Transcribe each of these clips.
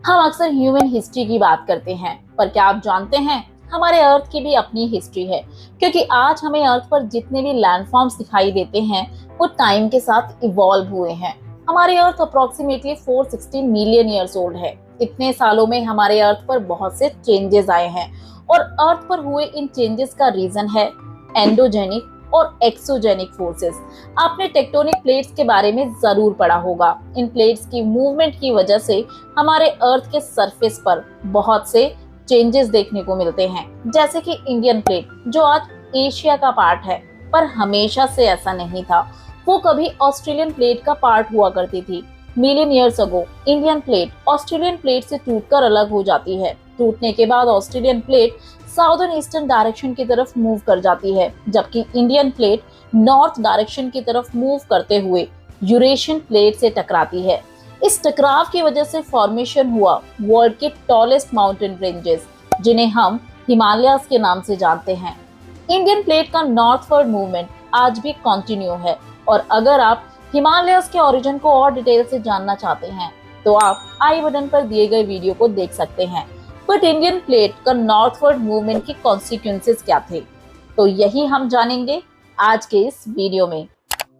हम अक्सर human history की बात करते हैं, पर क्या आप जानते हैं हमारे अर्थ की भी अपनी हिस्ट्री है। क्योंकि आज हमें अर्थ पर जितने भी लैंडफॉर्म्स दिखाई देते हैं वो टाइम के साथ इवॉल्व हुए हैं। हमारे अर्थ अप्रोक्सीमेटली 460 मिलियन ईयर्स ओल्ड है। इतने सालों में हमारे अर्थ पर बहुत से चेंजेस आए हैं और अर्थ पर हुए इन चेंजेस का रीजन है एंडोजेनिक और एक्सोजेनिक फोर्सेस। आपने टेक्टोनिक प्लेट्स के बारे में जरूर पढ़ा होगा। इन प्लेट्स की मूवमेंट की वजह से हमारे अर्थ के सरफेस पर बहुत से चेंजेस देखने को मिलते हैं, जैसे कि इंडियन प्लेट जो आज एशिया का पार्ट है, पर हमेशा से ऐसा नहीं था। वो कभी ऑस्ट्रेलियन प्लेट का पार्ट हुआ करती थी। Million years ago Indian plate Australian plate से टूटकर अलग हो जाती है। टूटने के बाद Australian plate southern eastern direction की तरफ मूव कर जाती है, जबकि इंडियन प्लेट नॉर्थ डायरेक्शन की तरफ मूव करते हुए यूरेशियन प्लेट से टकराती है। इस टकराव की वजह से फॉर्मेशन हुआ वर्ल्ड के टॉलेस्ट माउंटेन रेंजेस, जिन्हें हम हिमालयास के नाम से जानते हैं। इंडियन प्लेट का नॉर्थवर्ड मूवमेंट आज भी कंटिन्यू है, और अगर आप हिमालयास के ओरिजिन को और डिटेल से जानना चाहते हैं तो आप आई बटन पर दिए गए वीडियो को देख सकते हैं। बट इंडियन प्लेट का नॉर्थवर्ड मूवमेंट के कॉन्सिक्वेंसेस क्या थे, तो यही हम जानेंगे आज के इस वीडियो में।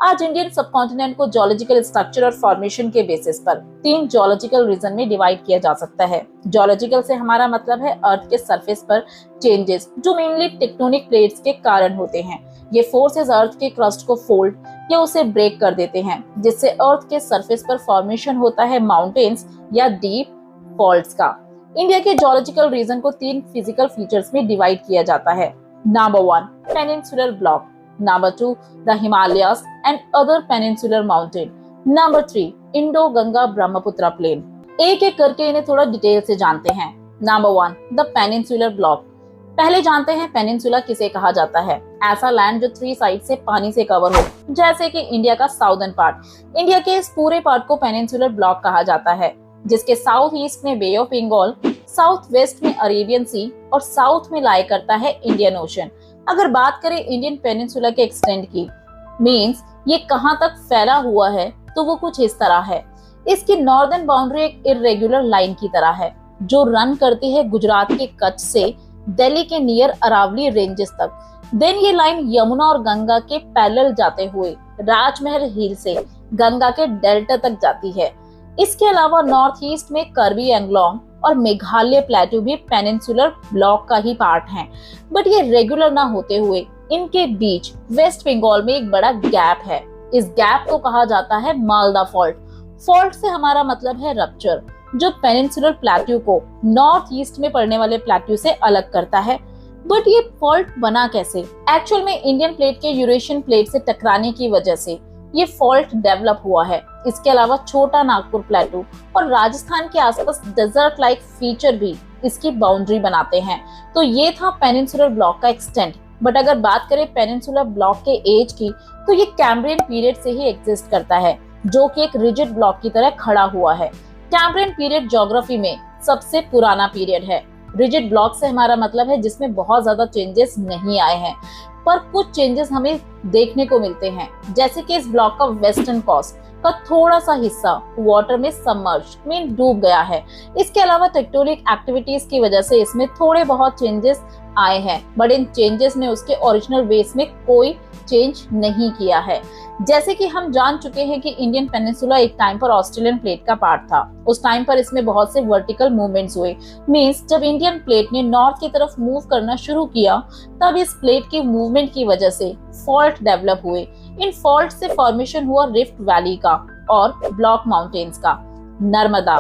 आज इंडियन सबकॉन्टिनेंट को जियोलॉजिकल स्ट्रक्चर और फॉर्मेशन के बेसिस पर 3 जियोलॉजिकल रीजन में डिवाइड किया जा सकता है। जियोलॉजिकल से हमारा मतलब है अर्थ के सरफेस पर चेंजेस जो मेनली टेक्टोनिक प्लेट्स के कारण होते हैं। ये फोर्सेस अर्थ के क्रस्ट को फोल्ड या उसे ब्रेक कर देते हैं, जिससे अर्थ के सरफेस पर फॉर्मेशन होता है माउंटेन्स या डीप फॉल्ट्स का। इंडिया के जियोलॉजिकल रीजन को 3 फिजिकल फीचर्स में डिवाइड किया जाता है। Number 1 peninsular block, number 2 the Himalayas and other peninsular mountain, number 3 Indo Ganga Brahmaputra plain. एक एक करके इन्हें थोड़ा डिटेल से जानते हैं। Number 1 the peninsular block. पहले जानते हैं पेनिनसुला किसे कहा जाता है। ऐसा लैंड जो 3 साइड से पानी से कवर हो, जैसे कि इंडिया का साउदर्न पार्ट। इंडिया के इस पूरे पार्ट को पेनिनसुलर ब्लॉक कहा जाता है, जिसके साउथ ईस्ट में बे ऑफ बंगाल, साउथ वेस्ट में अरेबियन सी और साउथ में लाई करता है इंडियन ओशन। अगर बात करें इंडियन पेनिनसुला के एक्सटेंट की, मींस ये कहां तक फैला हुआ है, तो वो कुछ इस तरह है। इसकी नॉर्दर्न बाउंड्री एक इरेगुलर लाइन की तरह है जो रन करती है गुजरात के कच्छ से दिल्ली के नियर अरावली रेंजेस तक। देन ये लाइन यमुना और गंगा के पैरेलल जाते हुए राजमहल हिल से गंगा के डेल्टा तक जाती है। इसके अलावा नॉर्थ ईस्ट में कार्बी एंगलोंग और मेघालय प्लेटू भी पेनिनसुलर ब्लॉक का ही पार्ट हैं। बट ये रेगुलर ना होते हुए इनके बीच वेस्ट बंगाल में एक बड़ा गैप है। इस गैप को कहा जाता है मालदा फॉल्ट। फॉल्ट से हमारा मतलब है रप्चर, जो पेनिनसुलर प्लेटू को नॉर्थ ईस्ट में पड़ने वाले प्लेटू से अलग करता है। बट ये फॉल्ट बना कैसे? एक्चुअल में इंडियन प्लेट के यूरेशियन प्लेट से टकराने की वजह से ये फॉल्ट डेवलप हुआ है। इसके अलावा छोटा नागपुर प्लेटू और राजस्थान के आसपास डेजर्ट लाइक फीचर भी इसकी बाउंड्री बनाते हैं। तो ये था पेनिनसुलर ब्लॉक का एक्सटेंट। बट अगर बात करें पेनिनसुलर ब्लॉक के एज की, तो ये कैम्ब्रियन पीरियड से ही एग्जिस्ट करता है, जो कि एक रिजिड ब्लॉक की तरह खड़ा हुआ है। कैम्ब्रियन पीरियड ज्योग्राफी में सबसे पुराना पीरियड है। रिजिड ब्लॉक से हमारा मतलब है जिसमें बहुत ज्यादा चेंजेस नहीं आए हैं, पर कुछ चेंजेस हमें देखने को मिलते हैं, जैसे कि इस ब्लॉक का वेस्टर्न कोस्ट का थोड़ा सा हिस्सा वाटर में सबमर्ज मीन डूब गया है। इसके अलावा टेक्टोनिक एक्टिविटीज की वजह से इसमें थोड़े बहुत चेंजेस आए हैं, बट इन चेंजेस ने उसके ओरिजिनल बेस में कोई चेंज नहीं किया है। जैसे कि हम जान चुके हैं कि इंडियन पेनिनसुला एक टाइम पर ऑस्ट्रेलियन प्लेट का पार्ट था। उस टाइम पर इसमें बहुत से वर्टिकल मूवमेंट्स हुए। मींस जब इंडियन प्लेट ने नॉर्थ की तरफ मूव करना शुरू किया, तब इस प्लेट की मूवमेंट की वजह से फॉल्ट डेवलप हुए। इन फॉल्ट से फॉर्मेशन हुआ रिफ्ट वैली का और ब्लॉक माउंटेन्स का। नर्मदा,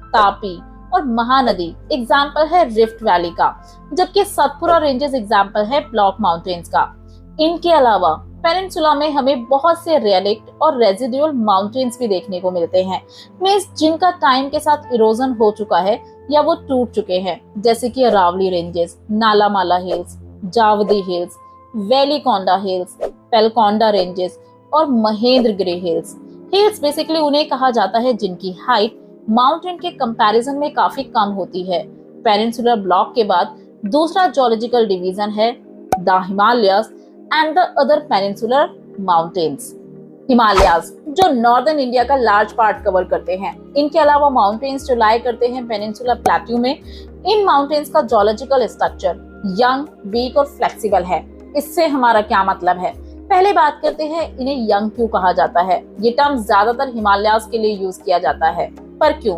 तापी और महानदी एग्जाम्पल है रिफ्ट वैली का, जबकि सतपुरा रेंजेस एग्जाम्पल है ब्लॉक माउंटेन्स का। इनके अलावा पेनिनसुला में हमें बहुत से रेलिक्ट और रेजिडुअल माउंटेन्स भी देखने को मिलते हैं, मींस जिनका टाइम के साथ इरोजन हो चुका है या वो टूट चुके हैं, जैसे कि Aravalli ranges, Nallamala hills, Javadi hills, Velikonda hills, Palkonda ranges और महेंद्रगिरी हिल्स। हिल्स बेसिकली उन्हें कहा जाता है जिनकी हाइट माउंटेन के कंपैरिजन में काफी कम होती है। पेनिनसुलर ब्लॉक के बाद दूसरा जियोलॉजिकल डिवीजन है the Himalayas and the other peninsular mountains. Himalayas जो नॉर्दर्न इंडिया का लार्ज पार्ट कवर करते हैं। इनके अलावा माउंटेन्स जो लाई करते हैं पेनिनसुला प्लेट्यू में। इन माउंटेन्स का जियोलॉजिकल स्ट्रक्चर यंग, वीक और फ्लेक्सिबल है। इससे हमारा क्या मतलब है? पहले बात करते हैं इन्हें यंग क्यों कहा जाता है। ये टर्म ज्यादातर हिमालयास के लिए यूज किया जाता है, पर क्यों?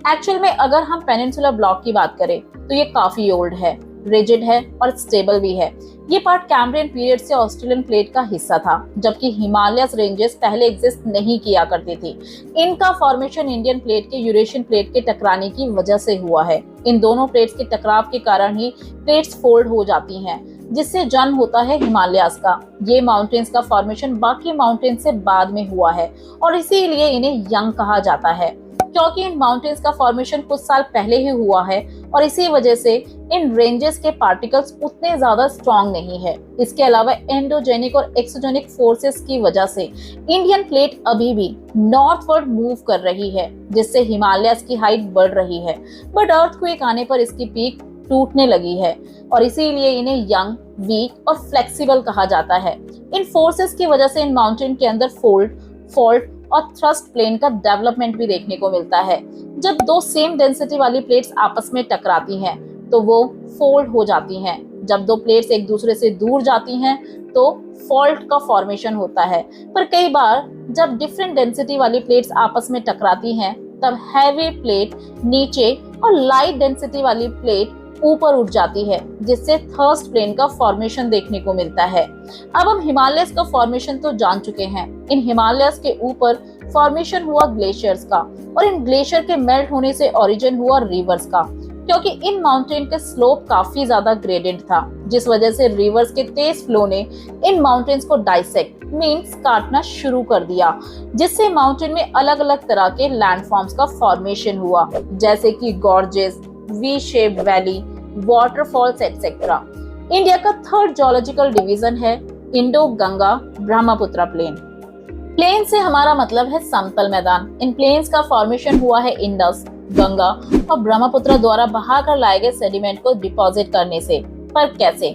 एक्चुअल में अगर हम पेनिनसुला ब्लॉक की बात करें तो ये काफी ओल्ड है, रिजिड है और स्टेबल भी है। ये पार्ट कैम्ब्रियन पीरियड से ऑस्ट्रेलियन प्लेट का हिस्सा था, जबकि हिमालयस रेंजेस पहले एग्जिस्ट नहीं किया करती थी। इनका फॉर्मेशन इंडियन प्लेट के यूरेशियन प्लेट के टकराने की वजह से हुआ है। इन दोनों प्लेट्स के टकराव के कारण ही प्लेट्स फोल्ड हो जाती हैं, जिससे जन्म होता है हिमालयास का। ये माउंटेन्स का फॉर्मेशन बाकी माउंटेन्स से बाद में हुआ है और इसीलिए इन्हें यंग कहा जाता है, क्योंकि इन माउंटेन्स का फॉर्मेशन कुछ साल पहले ही हुआ है और इसी वजह से इन रेंजेस के पार्टिकल्स उतने ज्यादा स्ट्रॉन्ग नहीं है। इसके अलावा एंडोजेनिक और एक्सोजेनिक फोर्सेस की वजह से इंडियन प्लेट अभी भी नॉर्थवर्ड मूव कर रही है, जिससे हिमालयस की हाइट बढ़ रही है। बट अर्थक्वेक आने पर इसकी पीक टूटने लगी है और इसीलिए इन्हें यंग, वीक और फ्लेक्सिबल कहा जाता है। इन फोर्सेस की वजह से इन माउंटेन के अंदर फोल्ड, फॉल्ट और थ्रस्ट प्लेन का डेवलपमेंट भी देखने को मिलता है। जब दो सेम डेंसिटी वाली प्लेट्स आपस में टकराती हैं तो वो फोल्ड हो जाती हैं। जब दो प्लेट्स एक दूसरे से दूर जाती हैं तो फॉल्ट का फॉर्मेशन होता है। पर कई बार जब डिफरेंट डेंसिटी वाली प्लेट्स आपस में टकराती हैं तब हैवी प्लेट नीचे और लाइट डेंसिटी वाली प्लेट ऊपर उठ जाती है, जिससे थर्स्ट प्लेन का फॉर्मेशन देखने को मिलता है। अब हम हिमालयस का फॉर्मेशन तो जान चुके हैं। इन हिमालयस के ऊपर फॉर्मेशन हुआ ग्लेशियर्स का और इन ग्लेशियर के मेल्ट होने से ओरिजिन हुआ रिवर्स का, क्योंकि इन माउंटेन के स्लोप काफी ज्यादा ग्रेडेड था, जिस वजह से रिवर्स के तेज फ्लो ने इन माउंटेन्स को डाइसेक्ट मींस काटना शुरू कर दिया, जिससे माउंटेन में अलग अलग तरह के लैंडफॉर्म्स का फॉर्मेशन हुआ, जैसे कि gorges, V shape valley, waterfalls etcetera. India का थर्ड जियोलॉजिकल डिवीजन है Indo Ganga Brahmaputra plain. Plain से हमारा मतलब है समतल मैदान। इन प्लेन्स का फॉर्मेशन हुआ है इंडस, गंगा और ब्रह्मपुत्र द्वारा बहाकर लाए गए सेडिमेंट को डिपॉजिट करने से। पर कैसे?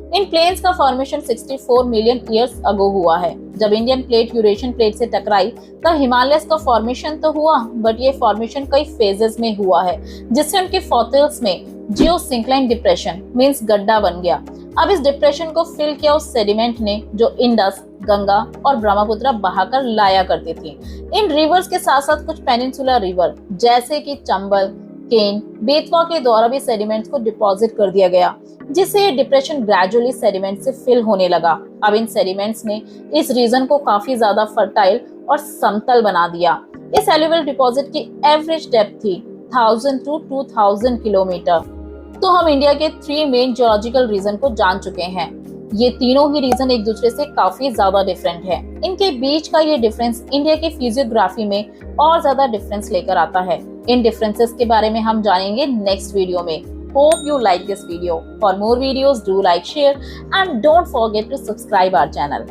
इन प्लेन्स का फॉर्मेशन 64 मिलियन ईयर्स अगो हुआ है। जब इंडियन प्लेट यूरेशियन प्लेट से टकराई तब हिमालयस का फॉर्मेशन तो हुआ, बट ये फॉर्मेशन कई फेजेस में हुआ है, जिससे उनके फॉसिल्स में जियोसिंक्लाइन डिप्रेशन मींस गड्ढा बन गया। अब इस डिप्रेशन को फिल किया उस सेडिमेंट ने जो इंडस, गंगा और ब्रह्मपुत्र बहाकर लाया करती थी। इन रिवर्स के साथ साथ कुछ पेनिनसुला रिवर जैसे कि चंबल, केन, बेतवा के द्वारा भी सेडिमेंट्स को डिपॉजिट कर दिया गया, जिससे ये डिप्रेशन ग्रेजुअली सेडिमेंट से फिल होने लगा। अब इन सेडिमेंट्स ने इस रीजन को काफी ज्यादा फर्टाइल और समतल बना दिया। इस एलुवियल डिपॉजिट की एवरेज डेप्थ थी 1000 to 2000 किलोमीटर। तो हम इंडिया के 3 मेन जियोलॉजिकल रीजन को जान चुके हैं। ये तीनों ही रीजन एक दूसरे से काफी ज्यादा डिफरेंट है। इनके बीच का ये डिफरेंस इंडिया की फिजियोग्राफी में और ज्यादा डिफरेंस लेकर आता है। इन डिफरेंसेस के बारे में हम जानेंगे नेक्स्ट वीडियो में। Hope you like this video. For more videos, do like, share and don't forget to subscribe our channel.